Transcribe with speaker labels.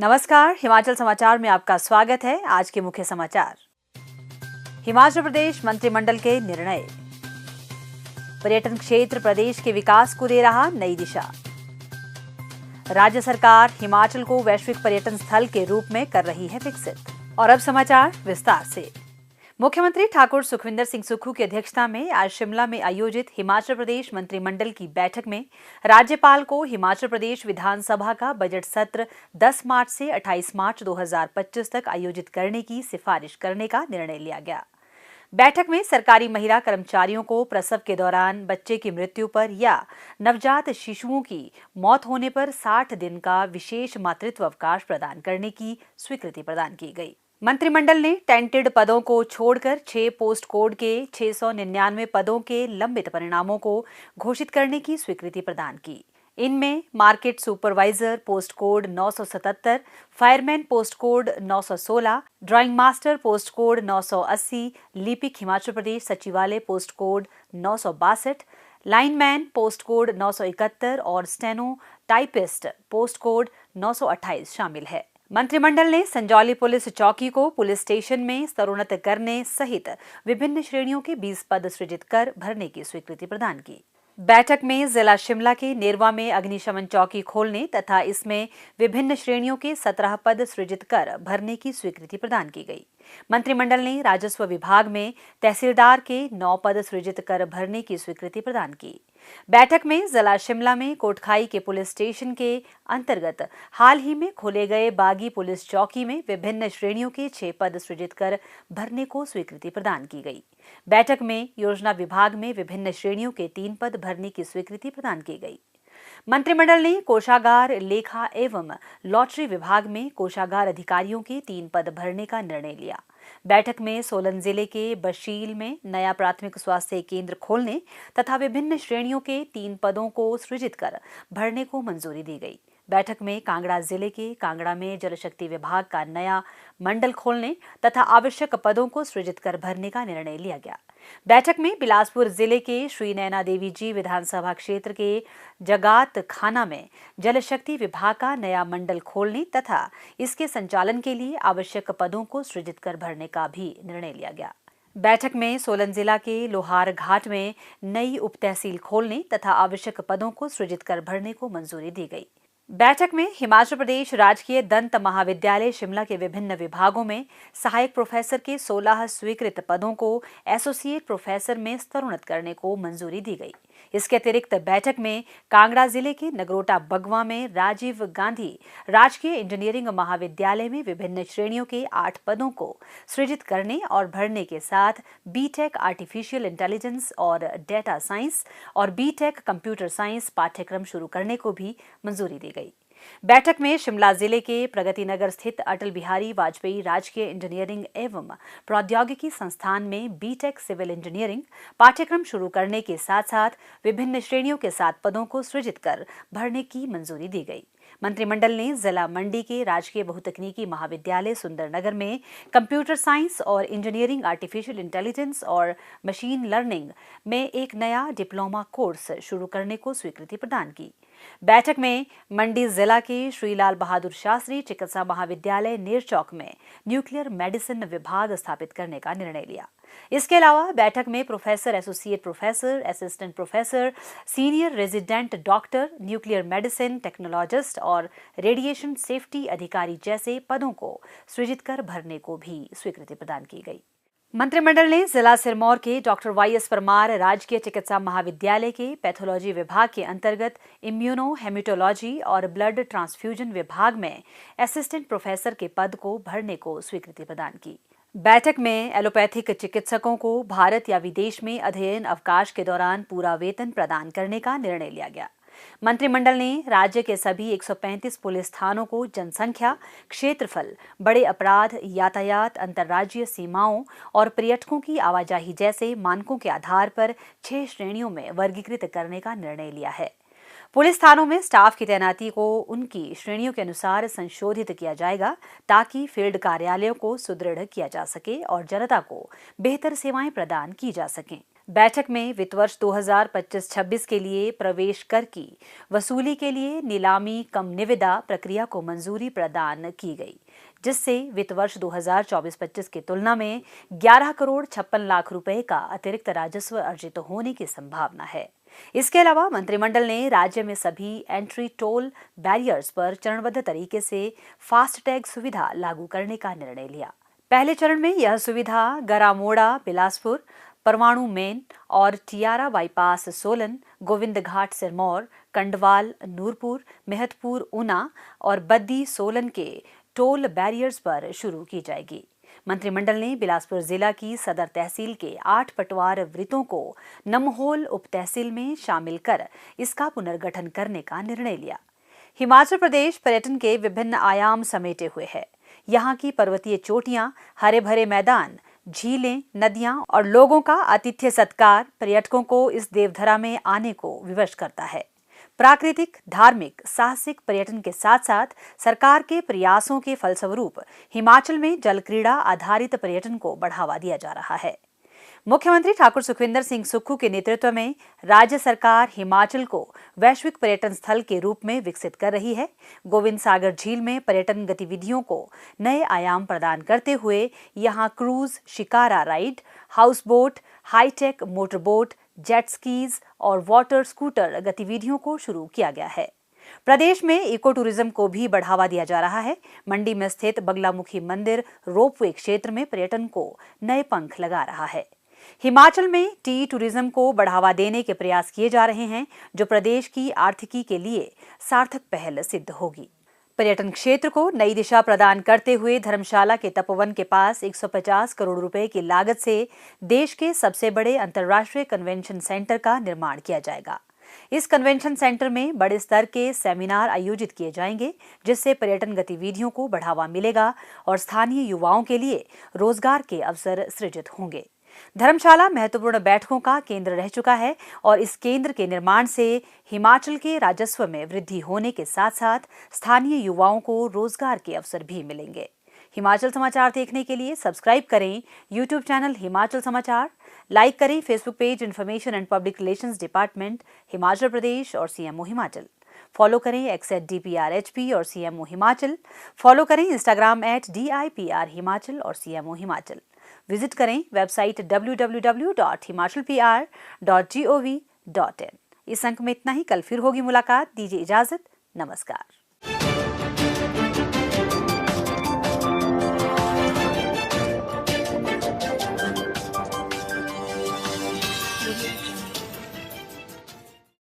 Speaker 1: नमस्कार, हिमाचल समाचार में आपका स्वागत है। आज के मुख्य समाचार। हिमाचल प्रदेश मंत्रिमंडल के निर्णय। पर्यटन क्षेत्र प्रदेश के विकास को दे रहा नई दिशा। राज्य सरकार हिमाचल को वैश्विक पर्यटन स्थल के रूप में कर रही है विकसित। और अब समाचार विस्तार से। मुख्यमंत्री ठाकुर सुखविंदर सिंह सुक्खू की अध्यक्षता में आज शिमला में आयोजित हिमाचल प्रदेश मंत्रिमंडल की बैठक में राज्यपाल को हिमाचल प्रदेश विधानसभा का बजट सत्र 10 मार्च से 28 मार्च 2025 तक आयोजित करने की सिफारिश करने का निर्णय लिया गया। बैठक में सरकारी महिला कर्मचारियों को प्रसव के दौरान बच्चे की मृत्यु पर या नवजात शिशुओं की मौत होने पर 60 दिन का विशेष मातृत्व अवकाश प्रदान करने की स्वीकृति प्रदान की गई। मंत्रिमंडल ने टेंटेड पदों को छोड़कर 6 पोस्ट कोड के 699 पदों के लंबित परिणामों को घोषित करने की स्वीकृति प्रदान की। इनमें market supervisor post code 977, fireman post code 916, drawing master post code 980, लिपिक हिमाचल प्रदेश सचिवालय post code 962, lineman post code 971 और स्टेनो टाइपिस्ट पोस्ट कोड 928 शामिल है। मंत्रिमंडल ने संजौली पुलिस चौकी को पुलिस स्टेशन में स्तरोन्नत करने सहित विभिन्न श्रेणियों के 20 पद सृजित कर भरने की स्वीकृति प्रदान की। बैठक में जिला शिमला के नेरवा में अग्निशमन चौकी खोलने तथा इसमें विभिन्न श्रेणियों के 17 पद सृजित कर भरने की स्वीकृति प्रदान की गई। मंत्रिमंडल ने राजस्व विभाग में तहसीलदार के 9 पद सृजित कर भरने की स्वीकृति प्रदान की। बैठक में जिला शिमला में कोटखाई के पुलिस स्टेशन के अंतर्गत हाल ही में खोले गए बागी पुलिस चौकी में विभिन्न श्रेणियों के 6 पद सृजित कर भरने को स्वीकृति प्रदान की गई। बैठक में योजना विभाग में विभिन्न श्रेणियों के 3 पद भरने की स्वीकृति प्रदान की गई। मंत्रिमंडल ने कोषागार, लेखा एवं लॉटरी विभाग में कोषागार अधिकारियों के 3 पद भरने का निर्णय लिया। बैठक में सोलन जिले के बशील में नया प्राथमिक स्वास्थ्य केंद्र खोलने तथा विभिन्न श्रेणियों के 3 पदों को सृजित कर भरने को मंजूरी दी गई। बैठक में कांगड़ा जिले के कांगड़ा में जल शक्ति विभाग का नया मंडल खोलने तथा आवश्यक पदों को सृजित कर भरने का निर्णय लिया गया। बैठक में बिलासपुर जिले के श्री नैना देवी जी विधानसभा क्षेत्र के जगात खाना में जल शक्ति विभाग का नया मंडल खोलने तथा इसके संचालन के लिए आवश्यक पदों को सृजित कर भरने का भी निर्णय लिया गया। बैठक में सोलन जिला के लोहार घाट में नई उप तहसील खोलने तथा आवश्यक पदों को सृजित कर भरने को मंजूरी दी गई। बैठक में हिमाचल प्रदेश राजकीय दंत महाविद्यालय शिमला के विभिन्न विभागों में सहायक प्रोफेसर के 16 स्वीकृत पदों को एसोसिएट प्रोफेसर में स्तरोन्नत करने को मंजूरी दी गई। इसके अतिरिक्त बैठक में कांगड़ा जिले के नगरोटा बगवा में राजीव गांधी राजकीय इंजीनियरिंग महाविद्यालय में विभिन्न श्रेणियों के 8 पदों को सृजित करने और भरने के साथ बीटेक आर्टिफिशियल इंटेलिजेंस और डेटा साइंस और बीटेक कंप्यूटर साइंस पाठ्यक्रम शुरू करने को भी मंजूरी दी गई। बैठक में शिमला जिले के प्रगति नगर स्थित अटल बिहारी वाजपेयी राजकीय इंजीनियरिंग एवं प्रौद्योगिकी संस्थान में बीटेक सिविल इंजीनियरिंग पाठ्यक्रम शुरू करने के साथ साथ विभिन्न श्रेणियों के 7 पदों को सृजित कर भरने की मंजूरी दी गई। मंत्रिमंडल ने जिला मंडी के राजकीय बहुतकनीकी महाविद्यालय सुंदरनगर में कंप्यूटर साइंस और इंजीनियरिंग आर्टिफिशियल इंटेलिजेंस और मशीन लर्निंग में एक नया डिप्लोमा कोर्स शुरू करने को स्वीकृति प्रदान की। बैठक में मंडी जिला के श्री लाल बहादुर शास्त्री चिकित्सा महाविद्यालय नेरचौक में न्यूक्लियर मेडिसिन विभाग स्थापित करने का निर्णय लिया। इसके अलावा बैठक में professor, associate professor, assistant professor, senior resident doctor, nuclear medicine technologist और रेडिएशन सेफ्टी अधिकारी जैसे पदों को सृजित कर भरने को भी स्वीकृति प्रदान की गई। मंत्रिमंडल ने जिला सिरमौर के डॉक्टर वाई.एस. परमार राजकीय चिकित्सा महाविद्यालय के पैथोलॉजी विभाग के अंतर्गत इम्यूनो हेमेटोलॉजी और ब्लड ट्रांसफ्यूजन विभाग में असिस्टेंट प्रोफेसर के पद को भरने को स्वीकृति प्रदान की। बैठक में एलोपैथिक चिकित्सकों को भारत या विदेश में अध्ययन अवकाश के दौरान पूरा वेतन प्रदान करने का निर्णय लिया गया। मंत्रिमंडल ने राज्य के सभी 135 पुलिस थानों को जनसंख्या, क्षेत्रफल, बड़े अपराध, यातायात, अंतर्राज्यीय सीमाओं और पर्यटकों की आवाजाही जैसे मानकों के आधार पर 6 श्रेणियों में वर्गीकृत करने का निर्णय लिया है। पुलिस थानों में स्टाफ की तैनाती को उनकी श्रेणियों के अनुसार संशोधित किया जाएगा ताकि फील्ड कार्यालयों को सुदृढ़ किया जा सके और जनता को बेहतर सेवाएं प्रदान की जा सकें। बैठक में वित्त वर्ष 2025-26 के लिए प्रवेश कर की वसूली के लिए नीलामी कम निविदा प्रक्रिया को मंजूरी प्रदान की गई, जिससे वित्त वर्ष 2024-25 की तुलना में 11 करोड़ 56 लाख रुपए का अतिरिक्त राजस्व अर्जित होने की संभावना है। इसके अलावा मंत्रिमंडल ने राज्य में सभी एंट्री टोल बैरियर्स पर चरणबद्ध तरीके से फास्ट टैग सुविधा लागू करने का निर्णय लिया। पहले चरण में यह सुविधा गरामोड़ा बिलासपुर, परमाणु मेन और टियारा बाईपास सोलन, गोविंद घाट सिरमौर, कंडवाल नूरपुर, मेहतपुर ऊना और बद्दी सोलन के टोल बैरियर्स पर शुरू की जाएगी। मंत्रिमंडल ने बिलासपुर जिला की सदर तहसील के 8 पटवार वृत्तों को नमहोल उप तहसील में शामिल कर इसका पुनर्गठन करने का निर्णय लिया। हिमाचल प्रदेश पर्यटन के विभिन्न आयाम समेटे हुए है। यहाँ की पर्वतीय चोटियां, हरे भरे मैदान, झीलें, नदियां और लोगों का आतिथ्य सत्कार पर्यटकों को इस देवधरा में आने को विवश करता है। प्राकृतिक, धार्मिक, साहसिक पर्यटन के साथ साथ सरकार के प्रयासों के फलस्वरूप हिमाचल में जल क्रीड़ा आधारित पर्यटन को बढ़ावा दिया जा रहा है। मुख्यमंत्री ठाकुर सुखविंदर सिंह सुक्खू के नेतृत्व में राज्य सरकार हिमाचल को वैश्विक पर्यटन स्थल के रूप में विकसित कर रही है। गोविंद सागर झील में पर्यटन गतिविधियों को नए आयाम प्रदान करते हुए यहां cruise, shikara ride, houseboat, high tech motor boat, jet skis और वाटर स्कूटर गतिविधियों को शुरू किया गया है। प्रदेश में इको टूरिज्म को भी बढ़ावा दिया जा रहा है। मंडी में स्थित बगलामुखी मंदिर रोपवे क्षेत्र में पर्यटन को नए पंख लगा रहा है। हिमाचल में टी टूरिज्म को बढ़ावा देने के प्रयास किए जा रहे हैं, जो प्रदेश की आर्थिकी के लिए सार्थक पहल सिद्ध होगी। पर्यटन क्षेत्र को नई दिशा प्रदान करते हुए धर्मशाला के तपोवन के पास 150 करोड़ रुपए की लागत से देश के सबसे बड़े अंतर्राष्ट्रीय कन्वेंशन सेंटर का निर्माण किया जाएगा। इस कन्वेंशन सेंटर में बड़े स्तर के सेमिनार आयोजित किए जाएंगे, जिससे पर्यटन गतिविधियों को बढ़ावा मिलेगा और स्थानीय युवाओं के लिए रोजगार के अवसर सृजित होंगे। धर्मशाला महत्वपूर्ण बैठकों का केंद्र रह चुका है और इस केंद्र के निर्माण से हिमाचल के राजस्व में वृद्धि होने के साथ साथ स्थानीय युवाओं को रोजगार के अवसर भी मिलेंगे। हिमाचल समाचार देखने के लिए सब्सक्राइब करें यूट्यूब चैनल हिमाचल समाचार, लाइक करें Facebook page information and public relations department Himachal Pradesh और सीएमओ हिमाचल। फॉलो करें @DPRHP और सीएमओ हिमाचल। फॉलो करें इंस्टाग्राम @DIPR हिमाचल और सीएमओ हिमाचल। विजिट करें वेबसाइट www.himachalpr.gov.in। इस अंक में इतना ही। कल फिर होगी मुलाकात। दीजिए इजाजत। नमस्कार।